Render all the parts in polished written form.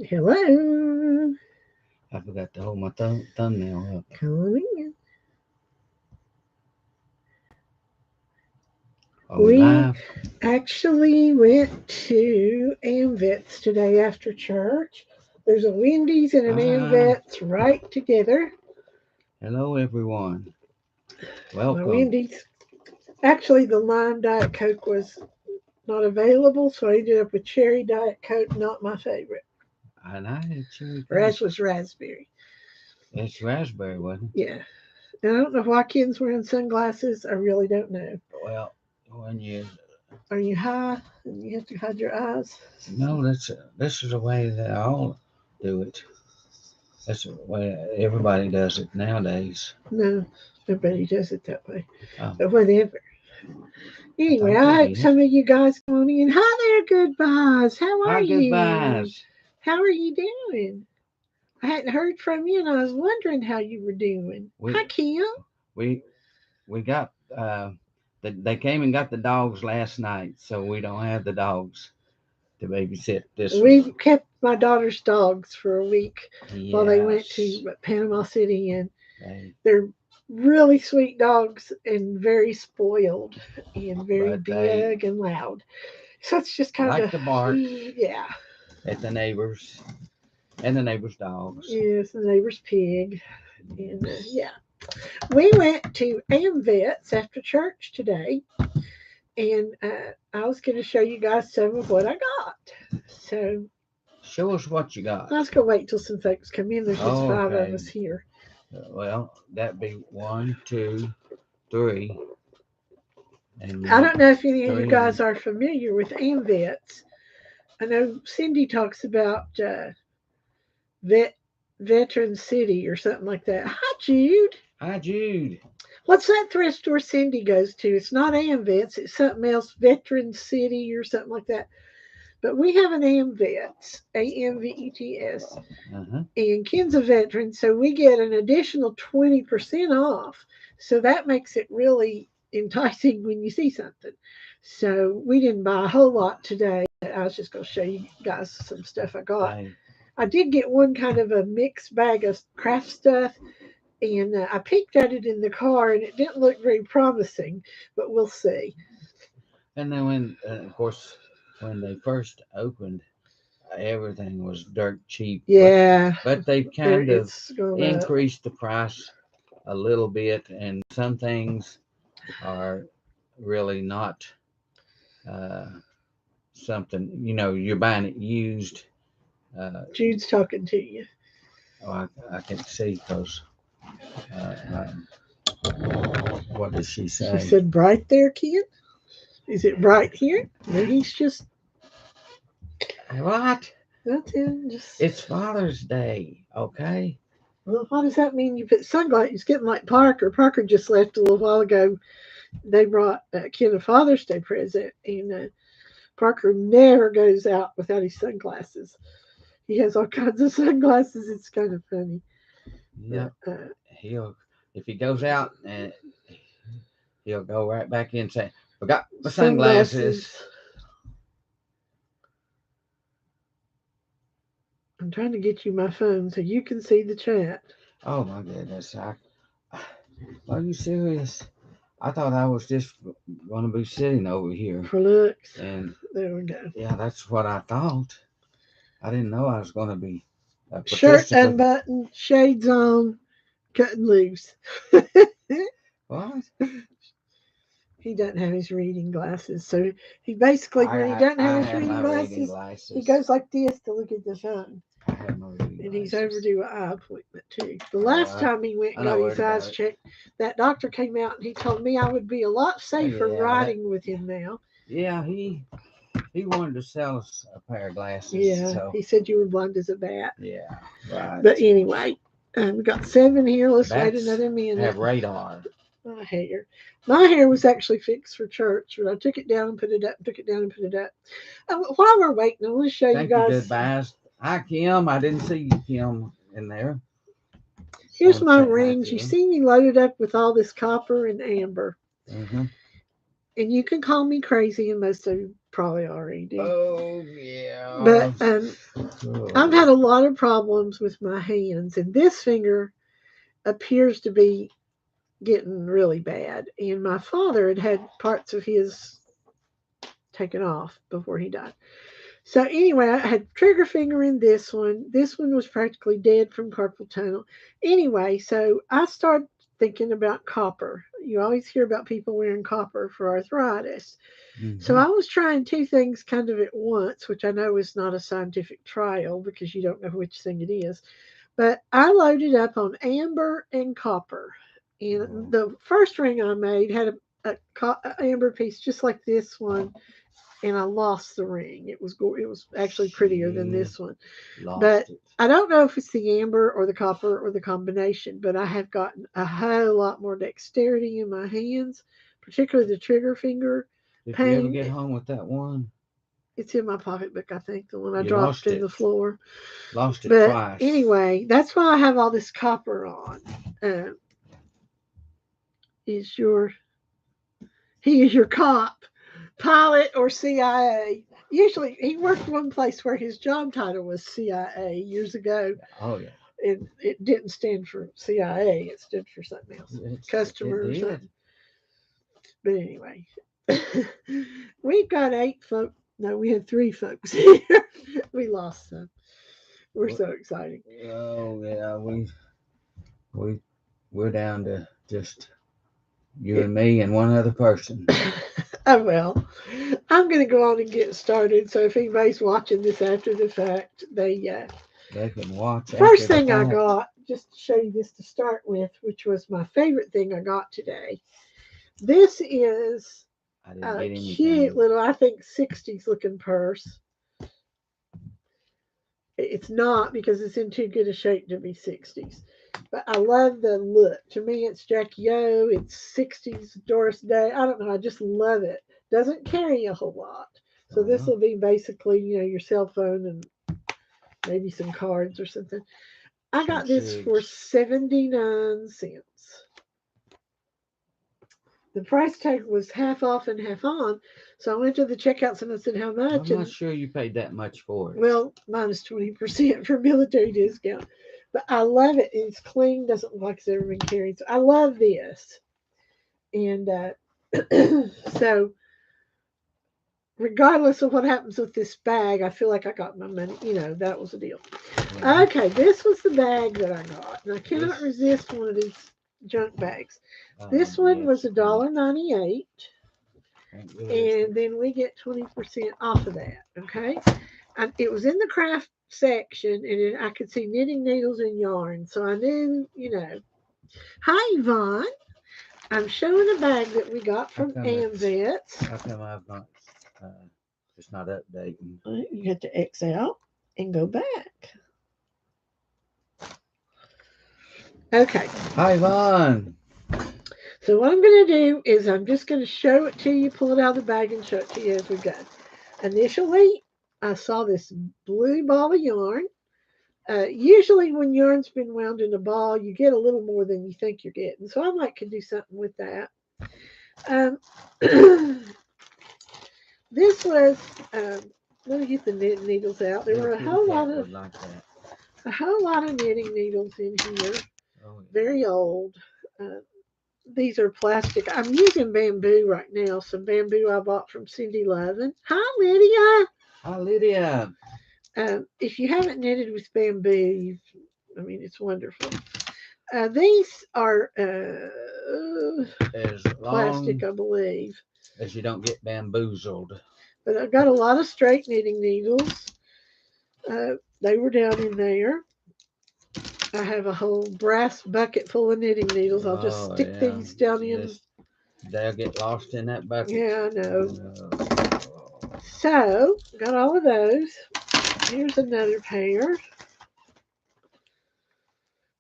Hello. I forgot to hold my thumbnail up. Come on in. Are we We live? actually went to AmVets today after church. There's a Wendy's and an Ah, AmVets right together. hello everyone. My Welcome. Wendy's. Actually, the lime Diet Coke was not available, so I ended up with cherry Diet Coke, not my favorite. And I had cherry Raz coke. was raspberry. It's raspberry, wasn't Yeah. And I don't know why Ken's wearing sunglasses. I really don't know. it? Well, when you Are you high and you have to hide your eyes? no, this is the way they all do it. That's the way everybody does it nowadays. No, nobody does it that way. Oh, But whatever. I Anyway, think they I hope did. some of you guys come on in. Hi there, goodbyes. How are Hi, you? goodbyes. How are you doing? I hadn't heard from you and I was wondering how you were doing. We Hi, Kim. we we got they came and got the dogs last night, so we don't have the dogs to babysit this week. We kept my daughter's dogs for a week while they went Yes, to Panama City, and they they're really sweet dogs and very spoiled and very but they big and loud. So it's just kind like of, to bark yeah. at the neighbors and the neighbors' dogs. Yes, the neighbor's pig. And yeah, we went to AmVets after church today, and I was going to show you guys some of what I got. So Show us what you got. I was going to wait till some folks come in. There's just five of Okay. us here. Well, that'd be one, two, three, and I then don't know if any of you three guys and are familiar with AmVets. I know Cindy talks about vet Veteran City or something like that. Hi, Jude. hi Jude. What's that thrift store Cindy goes to? It's not AmVets. It's something else, Veteran City or something like that. But we have an AmVets, AMVETS, Uh-huh. and Ken's a veteran, so we get an additional 20% off. So that makes it really enticing when you see something. So we didn't buy a whole lot today. I was just going to show you guys some stuff I got. They I did get one kind of a mixed bag of craft stuff, and I peeked at it in the car, and it didn't look very promising, but we'll see. and then of course when they first opened, everything was dirt cheap, Yeah, but they've there kind of it's going up. increased the price a little bit, and some things are really not uh, something you're buying it used. Uh, Jude's talking to you. oh, I can see because uh, what does she She say? said, "Bright there, kid. Is it bright here?" No, he's just What? nothing. Just It's Father's Day, okay? well, what does that mean? You put sunglasses. It's getting like Parker. Parker just left a little while ago. They brought Ken a Father's Day present, and Parker never goes out without his sunglasses. He has all kinds of sunglasses. It's kind of funny. Yeah, But he'll if he goes out and he'll go right back in and say, "Forgot my sunglasses. sunglasses." I'm trying to get you my phone so you can see the chat Oh my goodness! Are you serious? I thought I was just going to be sitting over here, for looks. and There we go. yeah, that's what I thought. I didn't know I was going to be a Shirt participant. unbuttoned, shades on, cutting loose. What? He doesn't have his reading glasses. So he basically, when he doesn't have I his have reading my reading glasses, he glasses. goes like this to look at the phone. I have my reading And he's glasses. overdue an eye appointment too. The Oh, last time he went I and know got where his to go. eyes checked, that doctor came out and he told me I would be a lot Oh safer yeah, riding with him now. yeah. He wanted to sell us a pair of glasses, Yeah, so he said you were blind as a bat. yeah, right. But anyway, we got seven here. Let's wait Bats another minute. have radar. My hair. My hair was actually fixed for church, but I took it down and put it up, took it down and put it up. While we're waiting, I want to show you Thank you, guys. goodbyes. Hi, Kim. I didn't see you, Kim, in there. Here's Want to my say hi rings. to You him. see me loaded up with all this copper and amber. Mm-hmm. And you can call me crazy, and most of you probably already do. Oh But yeah. I've had a lot of problems with my hands, and this finger appears to be getting really bad. And my father had had parts of his taken off before he died. So anyway, I had trigger finger in this one. This one was practically dead from carpal tunnel. Anyway, so I started thinking about copper. You always hear about people wearing copper for arthritis. So I was trying two things kind of at once, which I know is not a scientific trial because you don't know which thing it is. But I loaded up on amber and copper. And the first ring I made had a amber piece just like this one, and I lost the ring. It was actually prettier than this one. But I don't know if it's the amber or the copper or the combination, but I have gotten a whole lot more dexterity in my hands, particularly the trigger finger. Did you ever get home with that one? It's in my pocketbook, I think, the one I dropped in the floor. Lost it but twice. Anyway, that's why I have all this copper on. He is your cop, pilot, or CIA. Usually, he worked one place where his job title was CIA years ago. Oh, yeah. And it didn't stand for CIA, it stood for something else. Customer or something. But anyway, we've got 8 folks. No, we had 3 folks here. We lost some. We're so excited. Oh, yeah. We're down to just you and me and one other person. Oh, well, I'm going to go on and get started. So if anybody's watching this after the fact, they can watch. First thing I got, just to show you this to start with, which was my favorite thing I got today. This is a cute little, I think, 60s looking purse. It's not because it's in too good a shape to be 60s. But I love the look. To me, it's Jackie O. It's 60s Doris Day. I don't know. I just love it. Doesn't carry a whole lot. So this will be basically, your cell phone and maybe some cards or something. I got this for 79 cents. The price tag was half off and half on. So I went to the checkouts and I said, how much? I'm not sure you paid that much for it. Well, minus 20% for military discount. But I love it. It's clean. Doesn't look like it's ever been carried. So I love this. And so regardless of what happens with this bag, I feel like I got my money. That was a deal. Yeah. Okay, this was the bag that I got. And I cannot resist one of these junk bags. This one was $1.98. And then we get 20% off of that. Okay. And it was in the craft section, and I could see knitting needles and yarn. So I knew, Hi, Yvonne. I'm showing a bag that we got from AmVets. How come I've not, it's not updating? You have to X out and go back. Okay. Hi, Yvonne. So what I'm going to do is I'm just going to show it to you, pull it out of the bag and show it to you as we go. Initially, I saw this blue ball of yarn. Usually when yarn's been wound in a ball, you get a little more than you think you're getting. So I might could do something with that. This was, let me get the knitting needles out. There were a whole lot of knitting needles in here. Very old. These are plastic. I'm using bamboo right now. Some bamboo I bought from Cindy Lovin. Hi, Lydia. Hi, Lydia. If you haven't knitted with bamboo, it's wonderful. These are plastic, I believe. As you don't get bamboozled. But I've got a lot of straight knitting needles. They were down in there. I have a whole brass bucket full of knitting needles. I'll just stick these down in. They'll get lost in that bucket. Yeah, I know. So, got all of those. Here's another pair.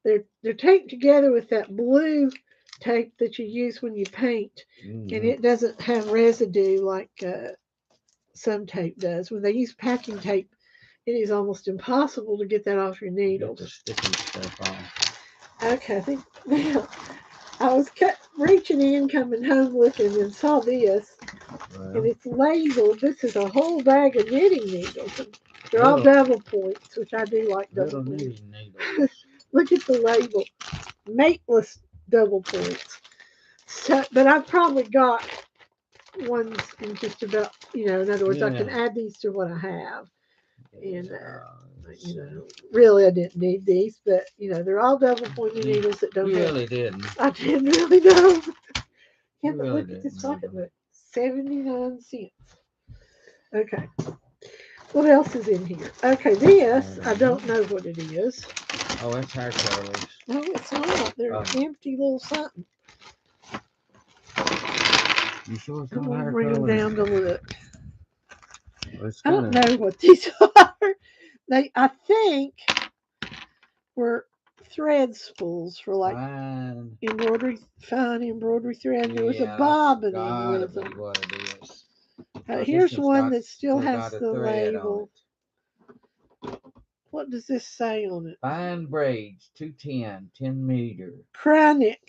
They're taped together with that blue tape that you use when you paint, and it doesn't have residue like some tape does. When they use packing tape, it is almost impossible to get that off your needles. Get the sticky stuff off. Okay, I think now I was reaching in, coming home looking, and saw this, and it's labeled. This is a whole bag of knitting needles. They're all double points, which I do like double little points. knitting needles. Look at the label. Mateless double points. So, but I've probably got ones in just about, in other words, I can add these to what I have. And, really, I didn't need these, but, they're all double pointed needles that don't really didn't. I didn't really know. Yeah, but really look at this pocketbook. 79 cents. Okay. What else is in here? Okay, this, I don't know what it is. Oh, it's hair curlers. No, it's not. They're an empty little something. You sure it's I'm not going to hair bring them curlers? down to look. Well, I don't know what these are. I think, were thread spools for like fine embroidery thread. There was a bobbin in with them. What it is. Here's one that still has the label. What does this say on it? Fine braids, 210, 10 meter. Chronic.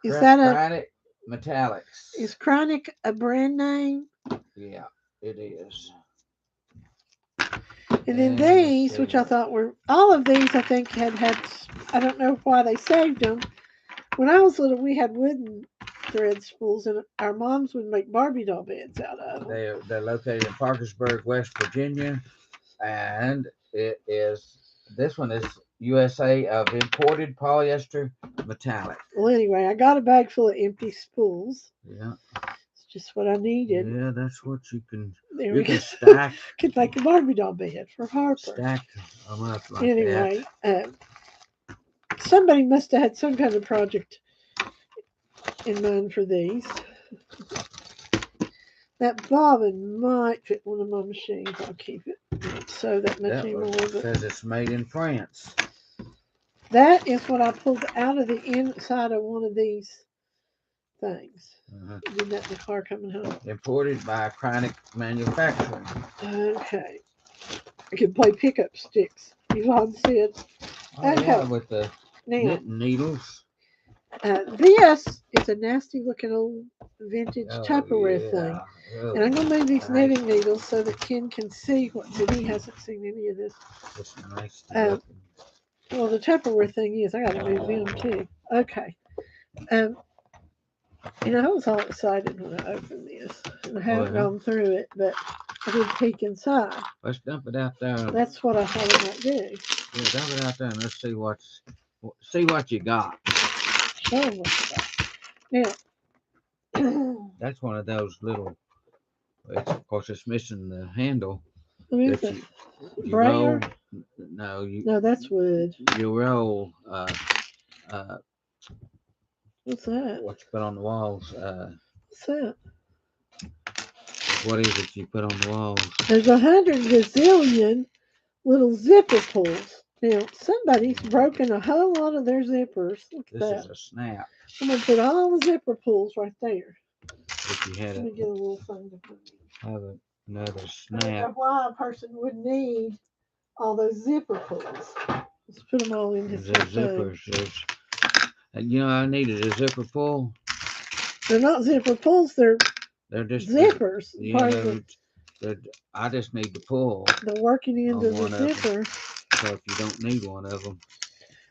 Is that Chronic Metallics? Is Chronic a brand name? Yeah, it is. And then these, which I thought were, all of these I think had, I don't know why they saved them. When I was little, we had wooden thread spools, and our moms would make Barbie doll beds out of them. They're located in Parkersburg, West Virginia, and this one is USA of imported polyester metallic. Well, anyway, I got a bag full of empty spools. Yeah. It's just what I needed. Yeah, that's what you can. There you can stack. Could make a Barbie doll bed for Harper. Stack them up like anyway, somebody must have had some kind of project in mind for these. That bobbin might fit one of my machines. I'll keep it. So that much anymore. It says it's made in France. That is what I pulled out of the inside of one of these things. Did that in the car coming home. Imported by Chronic Manufacturing. Okay. I can play pickup sticks. Yvonne said. Oh, yeah, with the knitting needles. This is a nasty looking old vintage Tupperware thing. And I'm going to move these knitting needles so that Ken can see what's in. He hasn't seen any of this. It's nice. Well, the Tupperware thing is, I got to move them too. Okay. I was all excited when I opened this. And I haven't gone through it, but I did peek inside. Let's dump it out there. That's what I thought I might do. Yeah, dump it out there and let's see what you got. Show them what you got. Now, that's one of those little. Of course, it's missing the handle. What is it? You roll. No, that's wood. You roll. What's that? What you put on the walls? What's that? What is it you put on the walls? There's 100 gazillion little zipper pulls. Now, somebody's broken a whole lot of their zippers. Look at that. This is a snap. I'm going to put all the zipper pulls right there. If you had Let me get a little thing to put in. Have another snap. I don't know why a person would need all those zipper pulls. Let's put them all in this zippers. I needed a zipper pull. They're not zipper pulls. They're just zippers. I just need to pull. The working end of the zipper. So if you don't need one of them.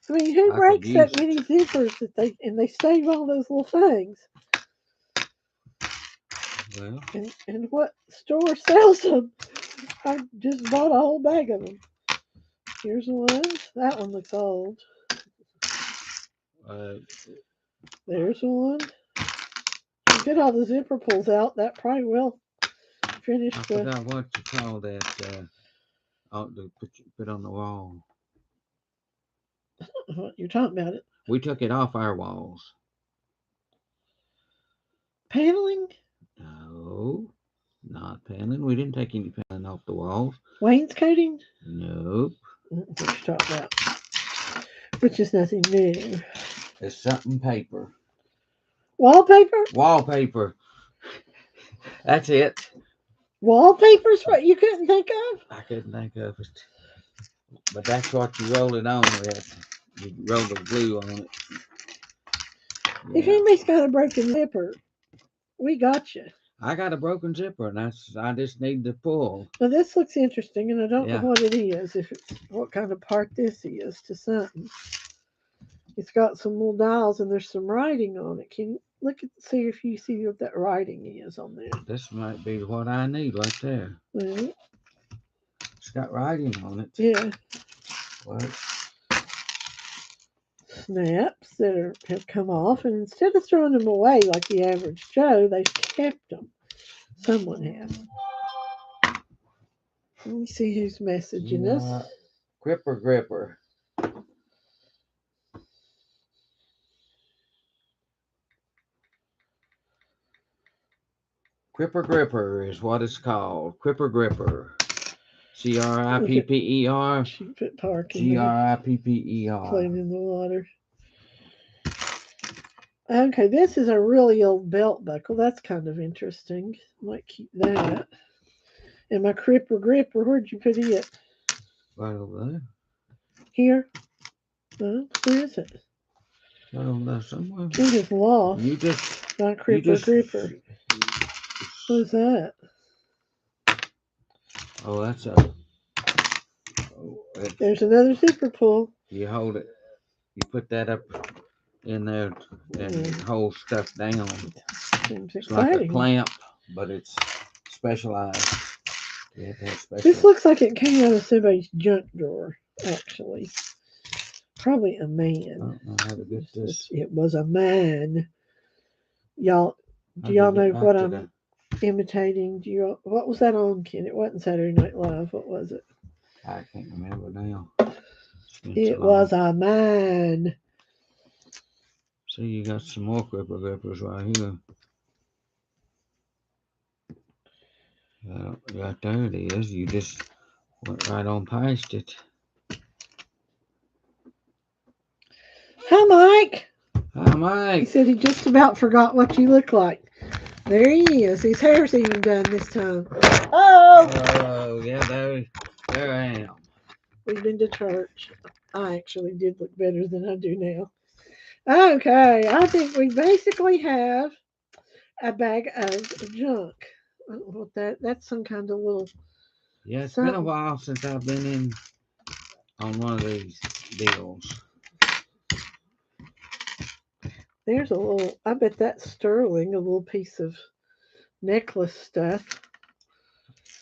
I mean, who breaks that many zippers that they save all those little things? Well. And what store sells them? I just bought a whole bag of them. Here's one. That one looks old. There's one. Get all the zipper pulls out. That probably will finish I forgot what you call that. Put on the wall. You're talking about it. We took it off our walls. Paneling? No, not paneling. We didn't take any paneling off the walls. Wainscoting? Nope. What you talking about? Which is nothing new. It's something paper. Wallpaper? Wallpaper. That's it. Wallpaper's what you couldn't think of? I couldn't think of it. But that's what you roll it on with. You roll the glue on it. Yeah. If anybody's got a broken zipper, we got you. I got a broken zipper, and I just need to pull. Well, this looks interesting, and I don't know Yeah. what it is. If it's what kind of part this is to something. It's got some little dials, and there's some writing on it. Can you look at see if you see what that writing is on there? This might be what I need right there. Well, It's got writing on it. yeah, What? snaps that have come off, and instead of throwing them away like the average Joe, they've kept them. Someone has. Let me see who's messaging us. Gripper Gripper. Gripper Gripper is what it's called. Gripper Gripper. Cripper. She put Park in there, Gripper. playing in the water. Okay, this is a really old belt buckle. That's kind of interesting. Might keep that. And my Cripper Gripper, where'd you put it? Right over there. Here? Where is it? Right over there somewhere. It is lost. You just. My Cripper Gripper. What is that? Oh, that's a. There's another zipper pull. You hold it. You put that up in there and hold stuff down. Seems It's like a exciting. clamp, but it's specialized. This looks like it came out of somebody's junk drawer, actually. Probably a man. I don't know how to get this. It was a man. Y'all, do y'all know what I'm imitating? What was that on, Ken? It wasn't Saturday Night Live. What was it? I can't remember now. It was a man. See, you got some more Gripper Grippers right here. Right there it is. You just went right on past it. Hi, Mike. Hi, Mike. He said he just about forgot what you look like. There he is. His hair's even done this time. Oh, yeah, there I am. We've been to church. I actually did look better than I do now. Okay, I think we basically have a bag of junk. I don't know what that's some kind of little. Yeah, it's been a while since I've been in on one of these deals. There's a little, I bet that's sterling, a little piece of necklace stuff.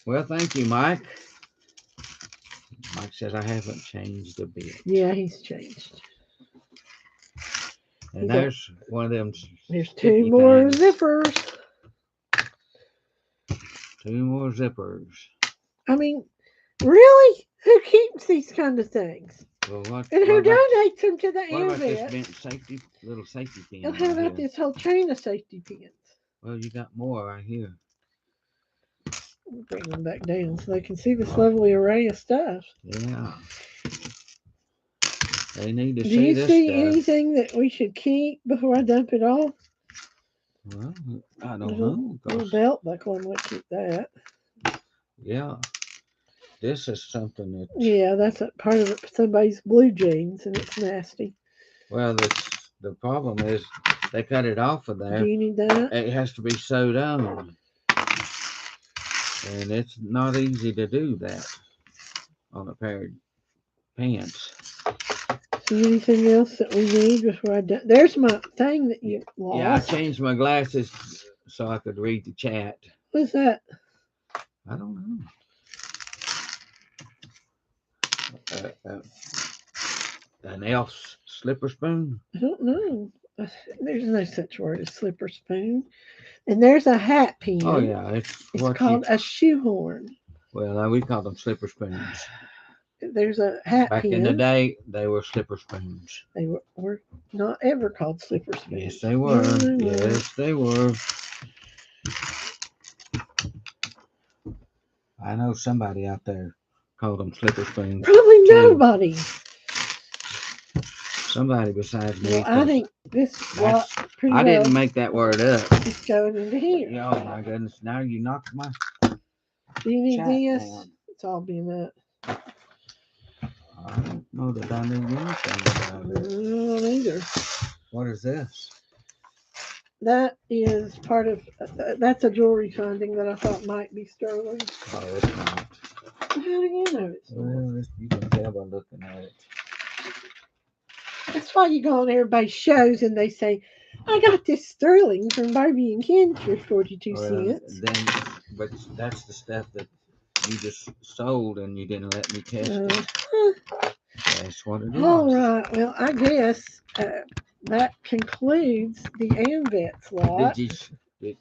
Well, thank you, Mike. Mike says I haven't changed a bit. Yeah, he's changed. And there's one of them. There's two more zippers. Two more zippers. I mean, really? Who keeps these kind of things? Well, and who donates them to the AmVets? What about this little safety pin? And how about this whole chain of safety pins? Well, you got more right here. We'll bring them back down so they can see this lovely array of stuff. Yeah. They need to see this stuff. Do you see anything that we should keep before I dump it all? Well, I don't know. A little belt buckle, I might keep that. Yeah. This is something that. Yeah, that's a part of it. Somebody's blue jeans, and it's nasty. Well, the problem is they cut it off of there. Do you need that? It has to be sewed on, and it's not easy to do that on a pair of pants. See anything else that we need before I do? There's my thing that you lost. Yeah, I changed my glasses so I could read the chat. What's that? I don't know. An elf slipper spoon? I don't know. There's no such word as slipper spoon. And there's a hat pin. Oh, yeah. It's called a shoehorn. Well, we call them slipper spoons. There's a hat Back pin. in the day, they were slipper spoons. They were not ever called slipper spoons. Yes, they were. Yes, they were. I know somebody out there called them slipper spoons. Probably nobody. Somebody besides me. Well, I think this pretty I didn't make that word up. It's going into here. Oh my goodness! Now you knocked my. Do you need this? Down. It's all being up. I don't know that I need anything about it. I don't either. What is this? That is part of, that's a jewelry finding that I thought might be sterling. Oh, it's not. How do you know it's not? Well, you can tell by looking at it. That's why you go on everybody's shows and they say, I got this sterling from Barbie and Ken for 42 cents. But that's the stuff that you just sold and you didn't let me test it. Uh-huh. That's what it is. All right. Well, I guess that concludes the AmVets lot. Did you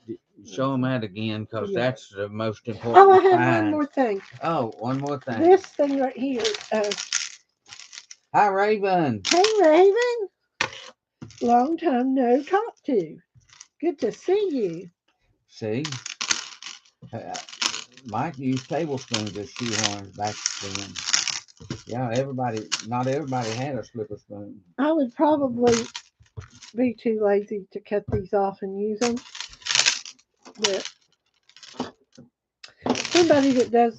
show them that again? Because Yeah. that's the most important. Oh, I have find. one more thing. Oh, one more thing. This thing right here. Hi, Raven. Hey, Raven. Long time no talk to. Good to see you. See? Mike used tablespoons as shoehorns back then. Yeah, not everybody had a slipper spoon. I would probably be too lazy to cut these off and use them. But somebody that does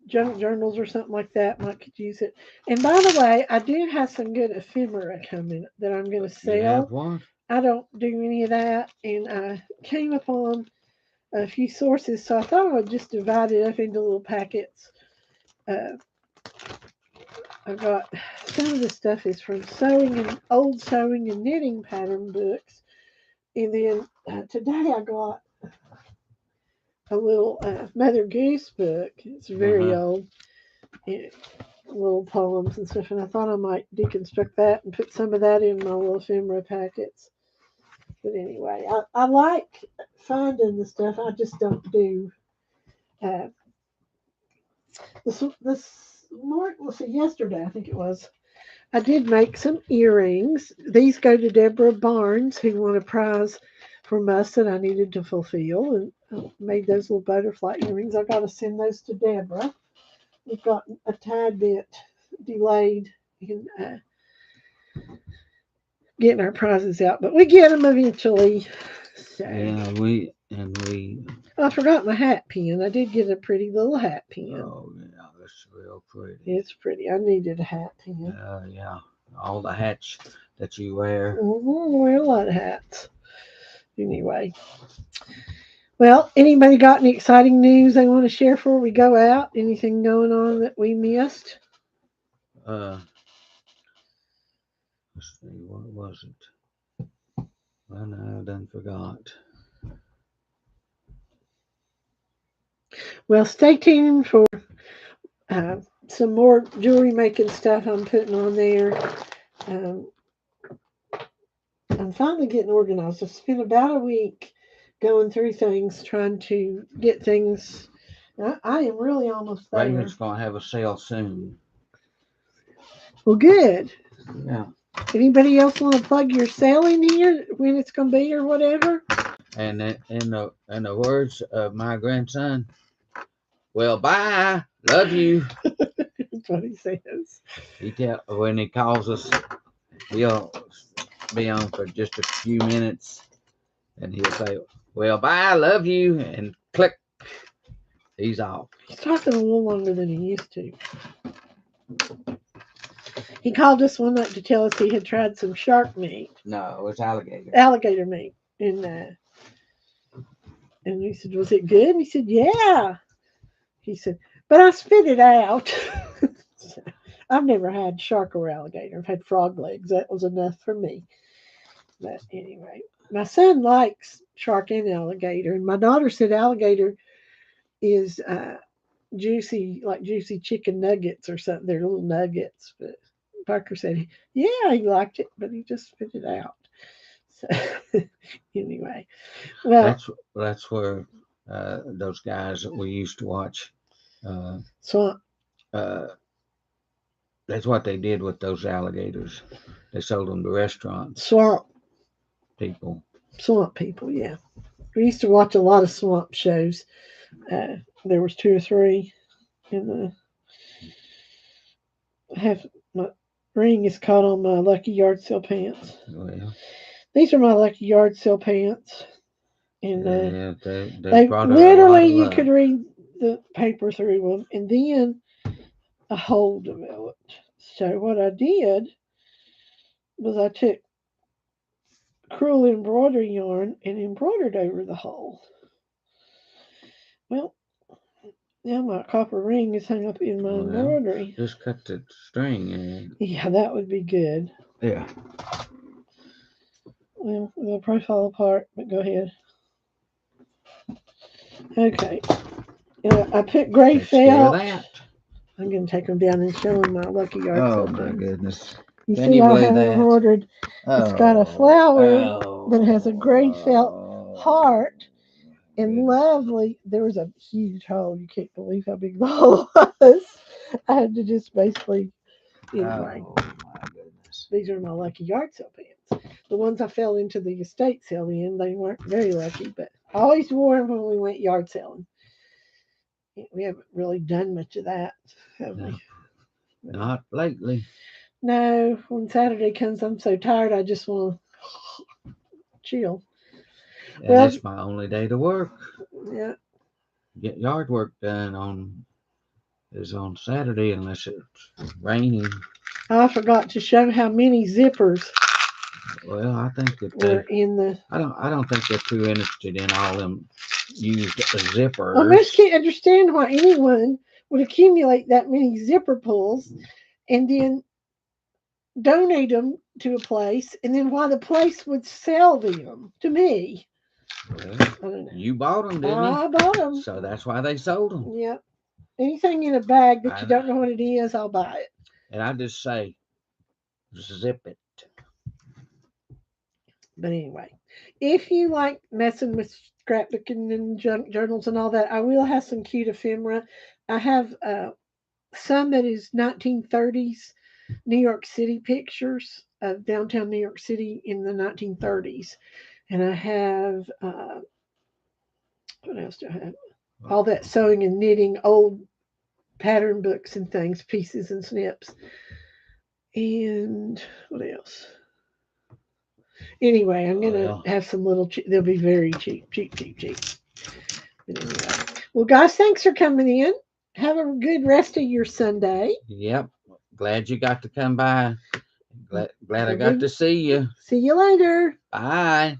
junk journals or something like that might could use it. And by the way, I do have some good ephemera coming that I'm going to sell. You have what? I don't do any of that, and I came upon a few sources, so I thought I would just divide it up into little packets. I got some of the stuff is from old sewing and knitting pattern books, and then today I got a little Mother Goose book. It's very old, little poems and stuff, and I thought I might deconstruct that and put some of that in my little ephemera packets. But anyway, I like finding the stuff. I just don't do yesterday I think it was. I did make some earrings. These go to Deborah Barnes, who won a prize from us that I needed to fulfill, and I made those little butterfly earrings. I got to send those to Deborah. We've got a tad bit delayed in getting our prizes out, but we get them eventually. So. Yeah, I forgot my hat pin. I did get a pretty little hat pin. Oh yeah, that's real pretty. It's pretty. I needed a hat pin. Yeah, all the hats that you wear. Mm-hmm, I wear a lot of hats. Anyway. Well, anybody got any exciting news they want to share before we go out? Anything going on that we missed? Let's see, what was it? Well, no, I done forgot. Well, stay tuned for some more jewelry making stuff I'm putting on there. I'm finally getting organized. I've spent about a week going through things, trying to get things. I am really almost there. Raven's going to have a sale soon. Well, good. Yeah. Anybody else want to plug your sale in here, when it's going to be or whatever? And in the words of my grandson, well, bye, love you. That's what he says. When he calls us, he'll be on for just a few minutes, and he'll say, well, bye, love you, and click, he's off. He's talking a little longer than he used to. He called us one night to tell us he had tried some shark meat. No, it was alligator. Alligator meat. And we said, was it good? And he said, yeah. He said, but I spit it out. I've never had shark or alligator. I've had frog legs. That was enough for me. But anyway, my son likes shark and alligator. And my daughter said alligator is juicy, like juicy chicken nuggets or something. They're little nuggets. But Parker said, yeah, he liked it, but he just spit it out. So anyway, well, that's where those guys that we used to watch. Swamp. That's what they did with those alligators. They sold them to restaurants. Swamp people. Swamp people, yeah. We used to watch a lot of swamp shows. There was 2 or 3 in the. My ring is caught on my lucky yard sale pants. Well, these are my lucky yard sale pants. And they literally, you could read the paper through them, and then a hole developed. So what I did was I took crewel embroidery yarn and embroidered over the hole. Well, now my copper ring is hung up in my embroidery. Just cut the string and Yeah, that would be good. yeah. Well, it'll probably fall apart, but go ahead. Okay. I put gray Takes care of felt. that. I'm going to take them down and show them my Lucky Yard Oh sale my things. goodness. You Can see, you I believe have that? embroidered. It's got a flower that has a gray felt heart and lovely. There was a huge hole. You can't believe how big the hole was. I had to just basically, anyway. Oh my goodness. These are my Lucky Yard sale pants. The ones I fell into the estate sale in, they weren't very lucky, but I always wore them when we went yard selling. We haven't really done much of that, have we? Not lately. No, when Saturday comes, I'm so tired, I just want to chill. And Well, it's my only day to work. yeah. Get yard work done is on Saturday unless it's raining. I forgot to show how many zippers Well, I think that were in the. I don't think they're too interested in all them used zippers. I just can't understand why anyone would accumulate that many zipper pulls and then donate them to a place, and then why the place would sell them to me. Well, I don't know. you bought them, didn't I bought them. So that's why they sold them. Yep. Anything in a bag that you don't know what it is, I'll buy it. And I just say, zip it. But anyway, if you like messing with scrapbooking and junk journals and all that, I will have some cute ephemera. I have some that is 1930s New York City pictures of downtown New York City in the 1930s. And I have, what else do I have? All that sewing and knitting, old pattern books and things, pieces and snips. And what else? Anyway, I'm going to have some little, they'll be very cheap. But anyway. Well, guys, thanks for coming in. Have a good rest of your Sunday. Yep. Glad you got to come by. Glad I got to see you. See you later. Bye.